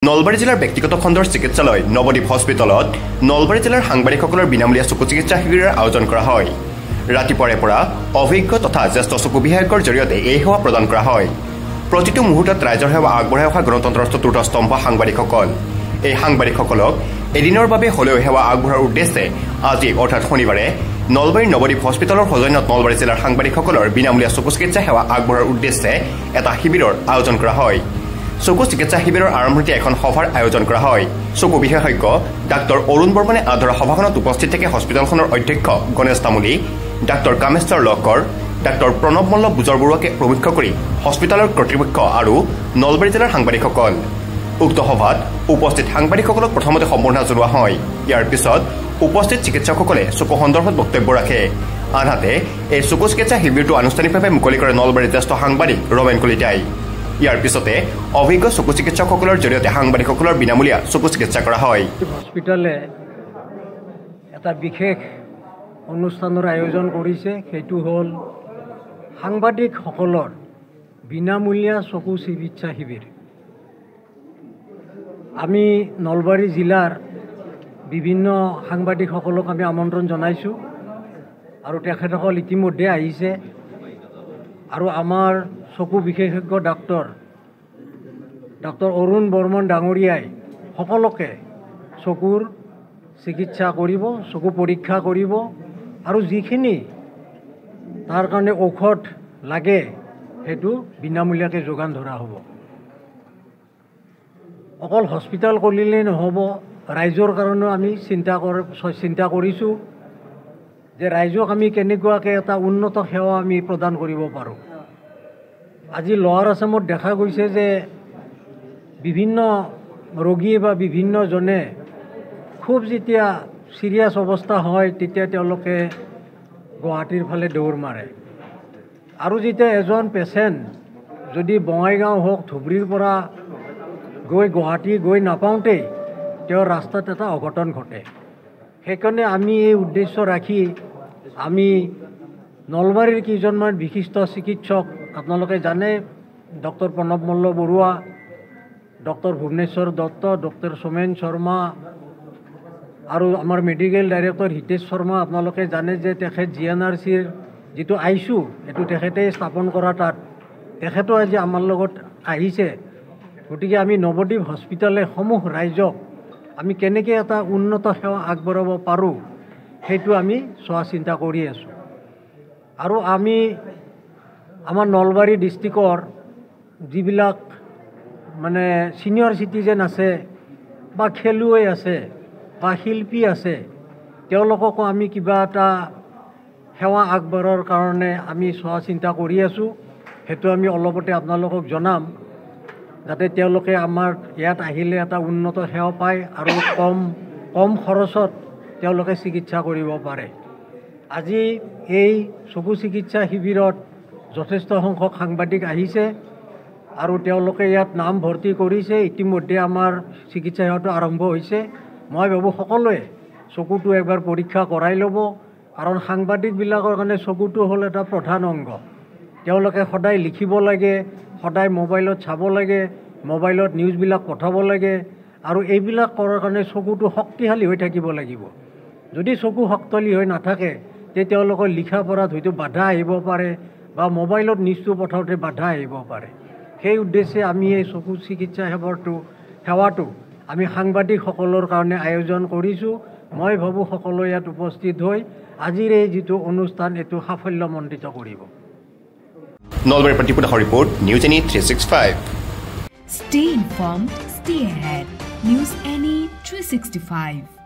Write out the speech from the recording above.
নলবাৰী জিলাৰ ব্যক্তিগত খণ্ডৰ চিকিৎসালয় নৱদ্বীপ হস্পিটেলত নলবাৰী জিলাৰ সাংবাদিকসকলৰ বিনামূলীয়া চকু চিকিৎসা শিবিৰৰ আয়োজন কৰা হয়। ৰাতিপুৱাৰে পৰা অভিজ্ঞ তথা জ্যেষ্ঠ চকু বিশেষজ্ঞৰ জৰিয়তে এই সেৱা প্ৰদান কৰা হয়। প্ৰতিটো মুহূৰ্তত ৰাইজৰ সেৱা আগবঢ়াই অহা গণতন্ত্ৰৰ চতুৰ্থ স্তম্ভ সাংবাদিকসকল। এই সাংবাদিকসকলক এদিনৰ বাবে হ'লেও সেৱা আগবঢ়াৰ উদ্দেশ্যে আজি অৰ্থাৎ শনিবাৰে নলবাৰীৰ নৱদ্বীপ হস্পিটেলৰ সৌজন্যত নলবাৰী জিলাৰ সাংবাদিকসকলৰ বিনামূলীয়া চকু চিকিৎসা সেৱা আগবঢ়াৰ উদ্দেশ্যে এটা শিবিৰৰ আয়োজন কৰা হয়। চকু চিকিৎসা শিবিৰৰ আৰম্ভণিতে এখন সভাৰ আয়োজন কৰা হয়। চকু বিশেষজ্ঞ ডাঃ অৰুণ বৰ্মনে আদৰা সভাখনত উপস্থিত থাকে হস্পিটেলখনৰ অধ্যক্ষ গণেশ তামুলী, ডাঃ কামেশ্বৰ লহকৰ, ডাঃ প্ৰণৱ মল্ল বুজৰ বৰুৱাকে প্ৰমুখ কৰি হস্পিটেলৰ কৰ্তৃপক্ষ আৰু নলবাৰী জিলাৰ সাংবাদিকসকল। উক্ত সভাত উপস্থিত সাংবাদিকসকলক প্ৰথমতে সম্বৰ্ধনা জনোৱা হয়। ইয়াৰ পিছত উপস্থিত চিকিৎসকসকলে চকু সন্দৰ্ভত বক্তব্য ৰাখে। আনহাতে এই চকু চিকিৎসা শিবিৰটো আনুষ্ঠানিকভাৱে মুকলি কৰে নলবাৰীৰ জ্যেষ্ঠ সাংবাদিক ৰমেন কলিতাই। ইয়াৰ পিছতে অভিজ্ঞ চকু চিকিৎসকসকলৰ জৰিয়তে সাংবাদিকসকলৰ বিনামূলীয়া চকু চিকিৎসা কৰা হয়। হস্পিটেলে এটা বিশেষ অনুষ্ঠানৰ আয়োজন কৰিছে, সেইটো হ'ল সাংবাদিকসকলৰ বিনামূলীয়া চকু চিকিৎসা শিবিৰ। আমি নলবাৰী জিলাৰ বিভিন্ন সাংবাদিকসকলক আমি আমন্ত্ৰণ জনাইছোঁ আৰু তেখেতসকল ইতিমধ্যে আহিছে আৰু আমাৰ চকু বিশেষজ্ঞ ডাক্তৰ অৰুণ বৰ্মন ডাঙৰীয়াই সকলোকে চকুৰ চিকিৎসা কৰিব, চকু পৰীক্ষা কৰিব আৰু যিখিনি তাৰ কাৰণে ঔষধ লাগে সেইটো বিনামূলীয়াকৈ যোগান ধৰা হ'ব। অকল হস্পিটেল কৰিলেই নহ'ব, ৰাইজৰ কাৰণেও আমি চিন্তা কৰিছোঁ যে ৰাইজক আমি কেনেকুৱাকৈ এটা উন্নত সেৱা আমি প্ৰদান কৰিব পাৰোঁ। আজি লৱাৰ আছামত দেখা গৈছে যে বিভিন্ন ৰোগী বা বিভিন্নজনে খুব যেতিয়া চিৰিয়াছ অৱস্থা হয় তেতিয়া তেওঁলোকে গুৱাহাটীৰ ফালে দৌৰ মাৰে আৰু যেতিয়া এজন পেচেণ্ট যদি বঙাইগাঁও হওক ধুবুৰীৰ পৰা গৈ গুৱাহাটী গৈ নাপাওঁতেই তেওঁৰ ৰাস্তাত এটা অঘটন ঘটে। সেইকাৰণে আমি এই উদ্দেশ্য ৰাখি আমি নলবাৰীৰ কেইজনমান বিশিষ্ট চিকিৎসক, আপোনালোকে জানে ডঃ প্ৰণৱ মল্ল বৰুৱা, ডঃ ভুৱনেশ্বৰ দত্ত, ডঃ সোমেন শৰ্মা আৰু আমাৰ মেডিকেল ডাইৰেক্টৰ হিতেশ শৰ্মা। আপোনালোকে জানে যে তেখেত GNRCৰ যিটো ICU এইটো তেখেতে স্থাপন কৰা, তাত তেখেতো আজি আমাৰ লগত আহিছে। গতিকে আমি নৱদ্বীপ হস্পিটেলে সমূহ ৰাইজক আমি কেনেকৈ এটা উন্নত সেৱা আগবঢ়াব পাৰোঁ সেইটো আমি চোৱা চিন্তা কৰি আছোঁ। আৰু আমি আমাৰ নলবাৰী ডিষ্ট্ৰিক্টৰ যিবিলাক মানে ছিনিয়ৰ চিটিজেন আছে বা খেলুৱৈ আছে বা শিল্পী আছে, তেওঁলোককো আমি কিবা এটা সেৱা আগবঢ়োৱাৰ কাৰণে আমি চোৱা চিন্তা কৰি আছোঁ। সেইটো আমি অলপতে আপোনালোকক জনাম, যাতে তেওঁলোকে আমাৰ ইয়াত আহিলে এটা উন্নত সেৱা পায় আৰু কম খৰচত তেওঁলোকে চিকিৎসা কৰিব পাৰে। আজি এই চকু চিকিৎসা শিবিৰত যথেষ্ট সংখ্যক সাংবাদিক আহিছে আৰু তেওঁলোকে ইয়াত নাম ভৰ্তি কৰিছে। ইতিমধ্যে আমাৰ চিকিৎসা সেৱাটো আৰম্ভ হৈছে। মই ভাবোঁ সকলোৱে চকুটো একবাৰ পৰীক্ষা কৰাই ল'ব, কাৰণ সাংবাদিকবিলাকৰ কাৰণে চকুটো হ'ল এটা প্ৰধান অংগ। তেওঁলোকে সদায় লিখিব লাগে, সদায় মোবাইলত চাব লাগে, মোবাইলত নিউজবিলাক পঠাব লাগে আৰু এইবিলাক কৰাৰ কাৰণে চকুটো শক্তিশালী হৈ থাকিব লাগিব। যদি চকু শক্তিশালী হৈ নাথাকে তেতিয়া তেওঁলোকৰ লিখা পঢ়াত হয়তো বাধা আহিব পাৰে বা মোবাইলত নিউজটো পঠাওঁতে বাধা আহিব পাৰে। সেই উদ্দেশ্যে আমি এই চকু চিকিৎসা সেৱাটো আমি সাংবাদিকসকলৰ কাৰণে আয়োজন কৰিছোঁ। মই ভাবোঁ সকলো ইয়াত উপস্থিত হৈ আজিৰ এই যিটো অনুষ্ঠান এইটো সাফল্যমণ্ডিত কৰিব। নলবাৰীৰ প্ৰতিপুৰুষৰ report, news any 365। Stay informed, stay ahead. News Any 365.